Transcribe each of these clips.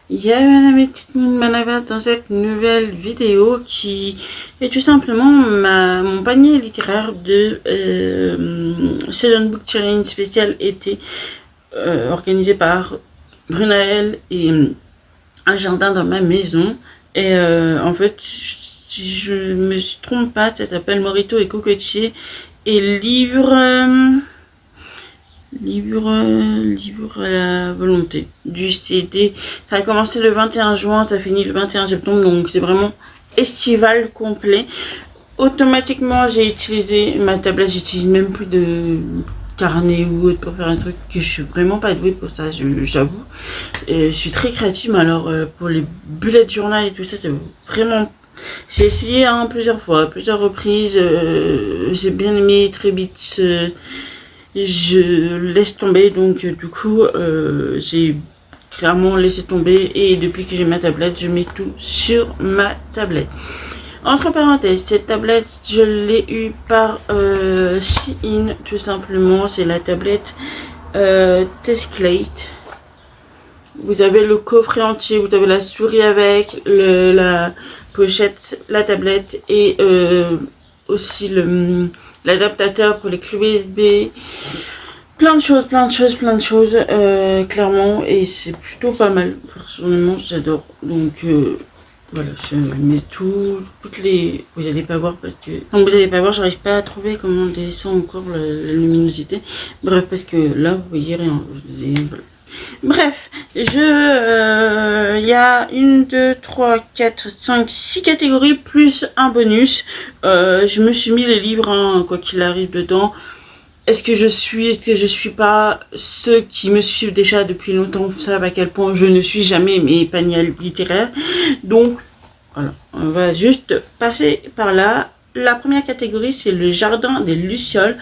Bienvenue à mes petites manavas dans cette nouvelle vidéo qui est tout simplement mon panier littéraire de Season Book Challenge spécial été organisé par Brunaël et un jardin dans ma maison. Et en fait, si je me trompe pas, ça s'appelle Morito et Cocotier et livre à la volonté du CD. Ça a commencé le 21 juin, ça finit le 21 septembre, donc c'est vraiment estival complet. Automatiquement, j'ai utilisé ma tablette, j'utilise même plus de carnet ou autre pour faire un truc que je suis vraiment pas douée pour ça, j'avoue. Je suis très créative, mais alors pour les bullet journal et tout ça, c'est vraiment... J'ai essayé plusieurs fois, à plusieurs reprises, j'ai bien aimé très vite. Je laisse tomber, donc du coup j'ai clairement laissé tomber et depuis que j'ai ma tablette je mets tout sur ma tablette. Entre parenthèses, cette tablette je l'ai eue par Shein tout simplement. C'est la tablette Tesclate. Vous avez le coffret entier, vous avez la souris avec, la pochette, la tablette et aussi l'adaptateur pour les clés USB. Plein de choses, clairement, et c'est plutôt pas mal. Personnellement, j'adore. Donc voilà, je mets toutes les... Vous allez pas voir parce que... Donc vous allez pas voir, j'arrive pas à trouver comment descendre encore la luminosité. Bref, parce que là, vous voyez rien. Voilà. Bref, il y a 1, 2, 3, 4, 5, 6 catégories plus un bonus. Je me suis mis les livres, quoi qu'il arrive dedans. Est-ce que je suis pas? Ceux qui me suivent déjà depuis longtemps savent à quel point je ne suis jamais mes paniers littéraires. Donc, voilà, on va juste passer par là. La première catégorie, c'est le jardin des Lucioles.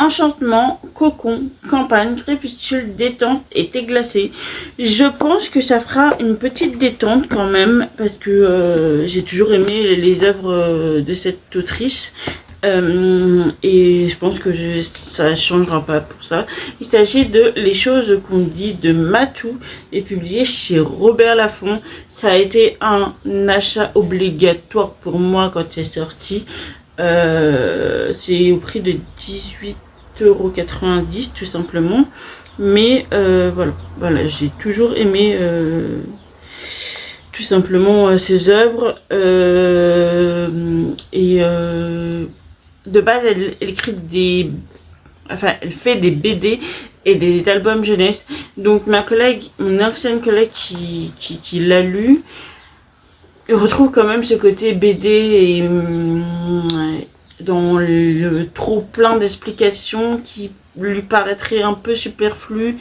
Enchantement, cocon, campagne, crépuscule, détente et thé glacé. Je pense que ça fera une petite détente quand même parce que j'ai toujours aimé les œuvres de cette autrice. Et je pense que ça changera pas pour ça. Il s'agit de Les choses qu'on dit de Matou et publié chez Robert Laffont. Ça a été un achat obligatoire pour moi quand c'est sorti. C'est au prix de 18,90 € tout simplement, mais voilà, j'ai toujours aimé tout simplement ses œuvres de base elle écrit elle fait des BD et des albums jeunesse. Donc mon ancienne collègue qui l'a lu, il retrouve quand même ce côté BD et dans le trop plein d'explications qui lui paraîtrait un peu superflu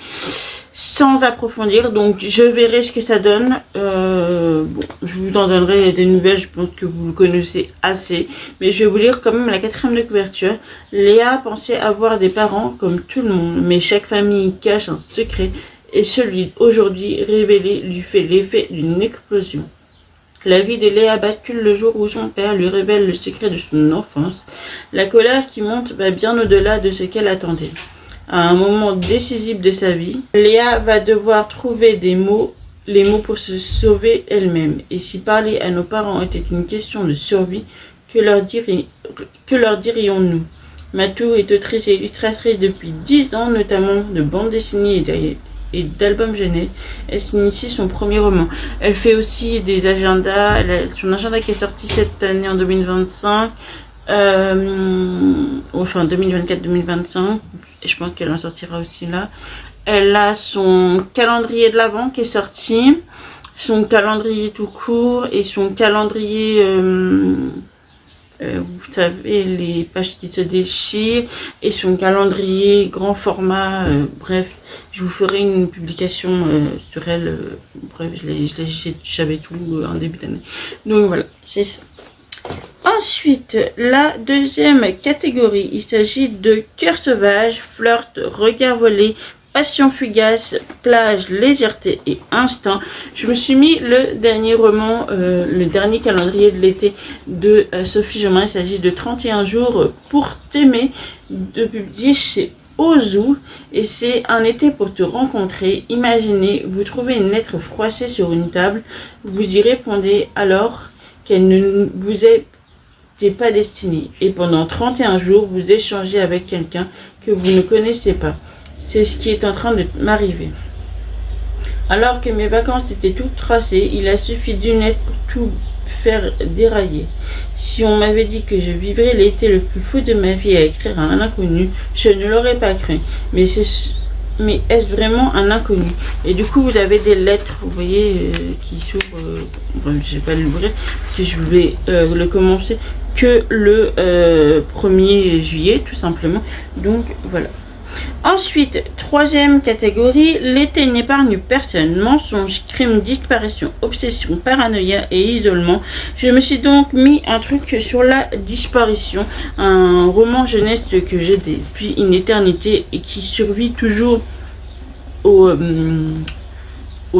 sans approfondir. Donc je verrai ce que ça donne. Bon, je vous en donnerai des nouvelles, je pense que vous le connaissez assez, mais je vais vous lire quand même la 4e de couverture. Léa pensait avoir des parents comme tout le monde, mais chaque famille cache un secret et celui aujourd'hui révélé lui fait l'effet d'une explosion. La vie de Léa bascule le jour où son père lui révèle le secret de son enfance. La colère qui monte va bien au-delà de ce qu'elle attendait. À un moment décisif de sa vie, Léa va devoir trouver les mots pour se sauver elle-même. Et si parler à nos parents était une question de survie, que leur dirions-nous? Matou est autrice et illustratrice depuis 10 ans, notamment de bandes dessinées et d'albums jeunesse. Elle s'initie son premier roman. Elle fait aussi des agendas. Son agenda qui est sorti cette année en 2025. Enfin 2024-2025. Et je pense qu'elle en sortira aussi là. Elle a son calendrier de l'Avent qui est sorti. Son calendrier tout court et son calendrier... vous savez, les pages qui se déchirent et son calendrier grand format. Bref, je vous ferai une publication sur elle. Bref, j'avais tout en début d'année. Donc voilà, c'est ça. Ensuite, la deuxième catégorie, il s'agit de Cœur sauvage, flirt, regard volé, passion fugace, plage, légèreté et instinct. Je me suis mis le dernier roman, le dernier calendrier de l'été de Sophie Jomain. Il s'agit de 31 jours pour t'aimer, de publier chez au zoo et c'est un été pour te rencontrer. Imaginez, vous trouvez une lettre froissée sur une table, vous y répondez alors qu'elle ne vous était pas destinée. Et pendant 31 jours, vous échangez avec quelqu'un que vous ne connaissez pas. C'est ce qui est en train de m'arriver. Alors que mes vacances étaient toutes tracées, il a suffi d'une lettre pour tout faire dérailler. Si on m'avait dit que je vivrais l'été le plus fou de ma vie à écrire à un inconnu, je ne l'aurais pas cru. Mais est-ce vraiment un inconnu? Et du coup, vous avez des lettres, vous voyez, qui s'ouvrent. Je ne vais pas l'ouvrir, parce que je vais le commencer que le 1er juillet, tout simplement. Donc, voilà. Ensuite, troisième catégorie, l'été n'épargne personne, mensonges, crimes, disparition, obsession, paranoïa et isolement. Je me suis donc mis un truc sur la disparition, un roman jeunesse que j'ai depuis une éternité et qui survit toujours au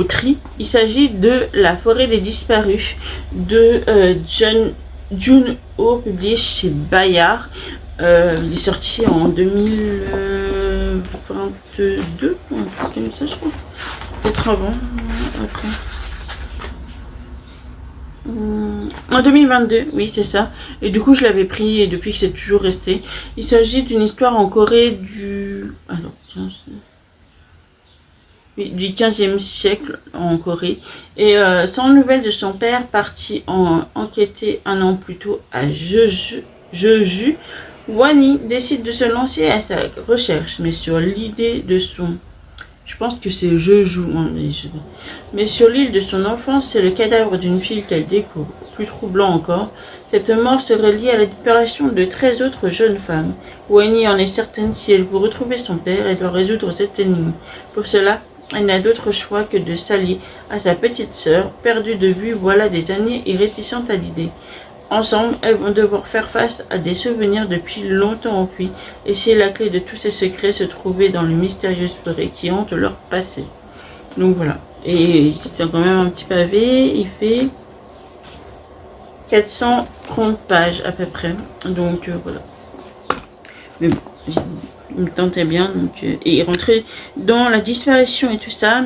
tri. Il s'agit de La forêt des disparus de Jun Ho, publié chez Bayard. Il est sorti en 2022, un truc comme ça, je crois. Peut-être avant, après. En 2022, oui, c'est ça. Et du coup, je l'avais pris et depuis que c'est toujours resté. Il s'agit d'une histoire en Corée du 15e siècle en Corée. Et sans nouvelles de son père, parti enquêter un an plus tôt à Jeju, Wani décide de se lancer à sa recherche, mais sur l'idée de son... Je pense que c'est Jeju, mais sur l'île de son enfance, c'est le cadavre d'une fille qu'elle découvre. Plus troublant encore, cette mort serait liée à la disparition de 13 autres jeunes femmes. Wani en est certaine, si elle veut retrouver son père, elle doit résoudre cette énigme. Pour cela, elle n'a d'autre choix que de s'allier à sa petite sœur, perdue de vue voilà des années et réticente à l'idée. Ensemble, elles vont devoir faire face à des souvenirs depuis longtemps enfouis, et c'est la clé de tous ces secrets se trouver dans le mystérieuse forêt qui hante leur passé. Donc voilà. Et c'est quand même un petit pavé, il fait 430 pages à peu près. Donc voilà. Mais bon, il me tentait bien, donc, et rentrer dans la disparition et tout ça.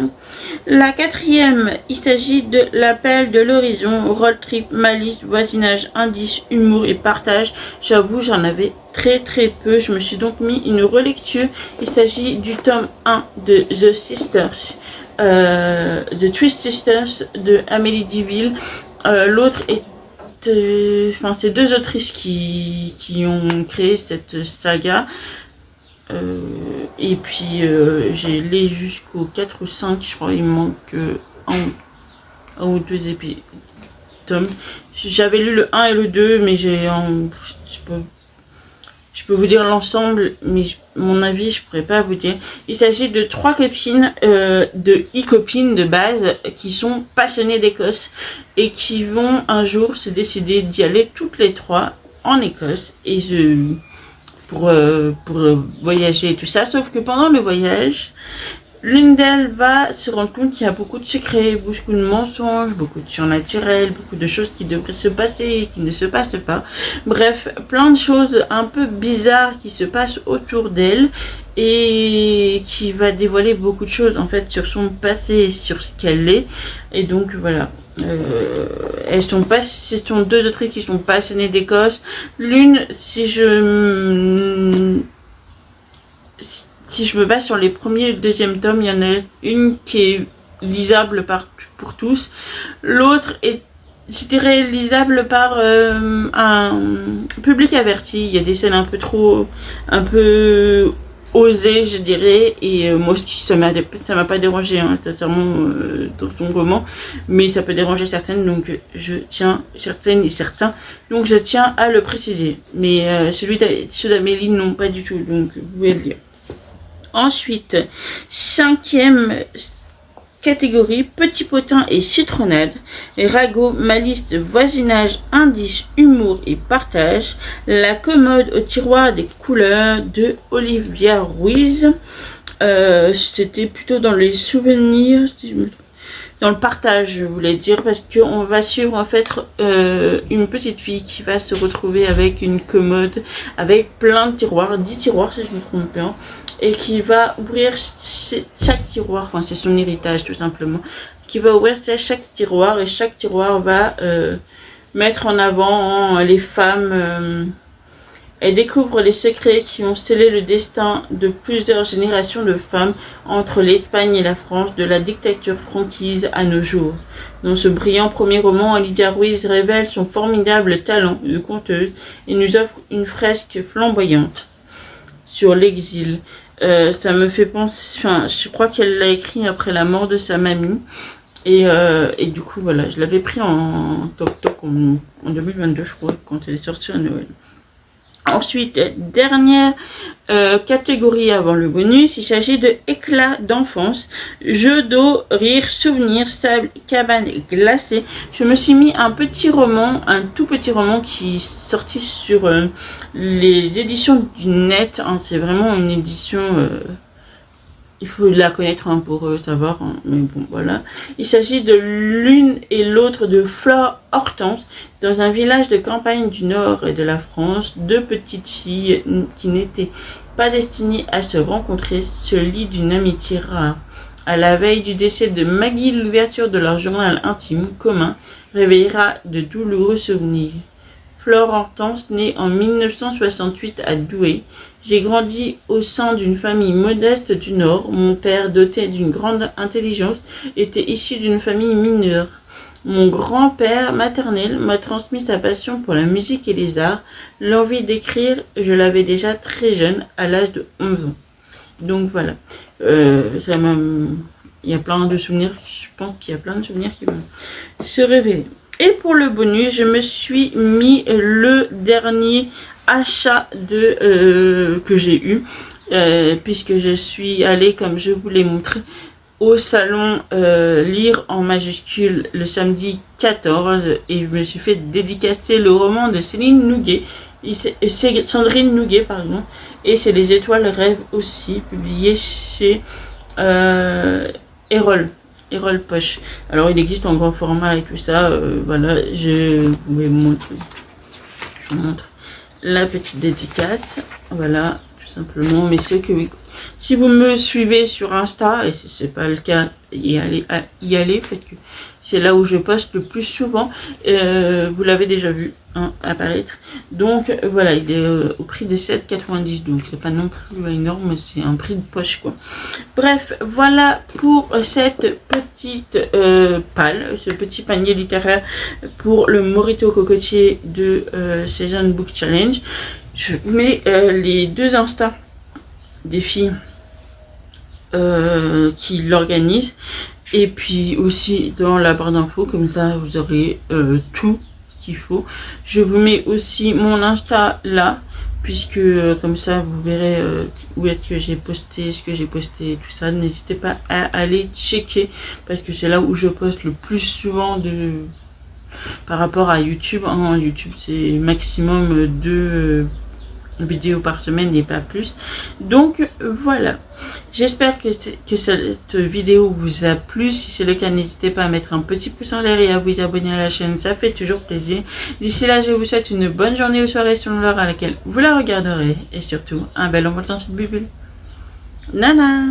La quatrième, il s'agit de L'appel de l'horizon, road trip, malice, voisinage, indice, humour et partage. J'avoue, j'en avais très peu. Je me suis donc mis une relecture. Il s'agit du tome 1 de The Sisters, de Twist Sisters de Amélie Deville. L'autre est c'est deux autrices qui ont créé cette saga. Et puis j'ai lu jusqu'au 4 ou 5, je crois. Il me manque un ou deux tomes. J'avais lu le 1 et le 2, mais je peux vous dire l'ensemble, mais mon avis, je pourrais pas vous dire. Il s'agit de 3 copines, de e-copines de base, qui sont passionnées d'Écosse et qui vont un jour se décider d'y aller toutes les 3 en Écosse et pour voyager et tout ça. Sauf que pendant le voyage, l'une d'elles va se rendre compte qu'il y a beaucoup de secrets, beaucoup de mensonges, beaucoup de surnaturel, beaucoup de choses qui devraient se passer et qui ne se passent pas. Bref, plein de choses un peu bizarres qui se passent autour d'elle et qui va dévoiler beaucoup de choses en fait sur son passé et sur ce qu'elle est. Et donc voilà. Ce sont 2 autrices qui sont passionnées d'Écosse. L'une, si je me base sur les premiers et le deuxième tome, il y en a une qui est lisable pour tous. L'autre est, je dirais, lisable par un public averti. Il y a des scènes un peu osées, je dirais. Et moi, ça m'a pas dérangé, hein, sincèrement, dans ton roman. Mais ça peut déranger certaines, donc certaines et certains. Donc je tiens à le préciser. Mais ceux d'Amélie, non, pas du tout. Donc vous pouvez le dire. Ensuite, 5e catégorie, petit potin et citronnade, ragot, malice, voisinage, indice, humour et partage. La commode au tiroir des couleurs de Olivia Ruiz. C'était plutôt dans les souvenirs, si je me trompe. dans le partage, je voulais dire, parce qu'on va suivre en fait une petite fille qui va se retrouver avec une commode avec plein de tiroirs, 10 tiroirs si je me trompe bien, et qui va ouvrir chaque tiroir, enfin c'est son héritage tout simplement, qui va ouvrir chaque tiroir, et chaque tiroir va mettre en avant les femmes. Elle découvre les secrets qui ont scellé le destin de plusieurs générations de femmes entre l'Espagne et la France, de la dictature franquise à nos jours. Dans ce brillant premier roman, Olivia Ruiz révèle son formidable talent de conteuse et nous offre une fresque flamboyante sur l'exil. Ça me fait penser, enfin, je crois qu'elle l'a écrit après la mort de sa mamie. Et du coup, voilà, je l'avais pris en toc-toc en 2022, je crois, quand elle est sortie à Noël. Ensuite, dernière catégorie avant le bonus, il s'agit de éclat d'enfance, jeu d'eau, rire, souvenirs, sable, cabane glacée. Je me suis mis un petit roman, un tout petit roman qui est sorti sur les éditions du net. Hein, c'est vraiment une édition... il faut la connaître pour savoir, hein, mais bon, voilà. Il s'agit de l'une et l'autre de Flore Hortense. Dans un village de campagne du nord de la France, deux petites filles qui n'étaient pas destinées à se rencontrer se lient d'une amitié rare. À la veille du décès de Maggie, l'ouverture de leur journal intime commun réveillera de douloureux souvenirs. Flore Hortense, née en 1968 à Douai. J'ai grandi au sein d'une famille modeste du Nord. Mon père, doté d'une grande intelligence, était issu d'une famille mineure. Mon grand-père maternel m'a transmis sa passion pour la musique et les arts. L'envie d'écrire, je l'avais déjà très jeune, à l'âge de 11 ans. Donc voilà, il y a plein de souvenirs, je pense qu'il y a plein de souvenirs qui vont se révéler. Et pour le bonus, je me suis mis le dernier achat que j'ai eu, puisque je suis allée, comme je vous l'ai montré, au salon Lire en majuscule le samedi 14, et je me suis fait dédicacer le roman de Céline Nouguet, Sandrine Nouguet, pardon, et c'est Les Étoiles Rêves aussi, publié chez Erol Poche. Alors il existe en grand format et tout ça, voilà, je vous montre la petite dédicace, voilà, tout simplement. Mais ceux que si vous me suivez sur Insta, et si c'est pas le cas, y aller, parce que c'est là où je poste le plus souvent, vous l'avez déjà vu hein, apparaître. Donc voilà, il est au prix de 7,90, donc c'est pas non plus énorme, c'est un prix de poche quoi. Bref, voilà pour cette petite palle, ce petit panier littéraire pour le Morito Cocotier de Season Book Challenge. Je mets les deux Insta des filles qui l'organisent, et puis aussi dans la barre d'infos, comme ça vous aurez tout ce qu'il faut. Je vous mets aussi mon Insta là, puisque comme ça vous verrez où est-ce que j'ai posté, ce que j'ai posté, tout ça. N'hésitez pas à aller checker, parce que c'est là où je poste le plus souvent par rapport à YouTube. En YouTube c'est maximum 2 vidéos par semaine et pas plus. Donc voilà, j'espère que cette vidéo vous a plu. Si c'est le cas, n'hésitez pas à mettre un petit pouce en l'air et à vous abonner à la chaîne, ça fait toujours plaisir. D'ici là, je vous souhaite une bonne journée ou soirée selon l'heure à laquelle vous la regarderez, et surtout un bel envol dans cette bulle. Nana.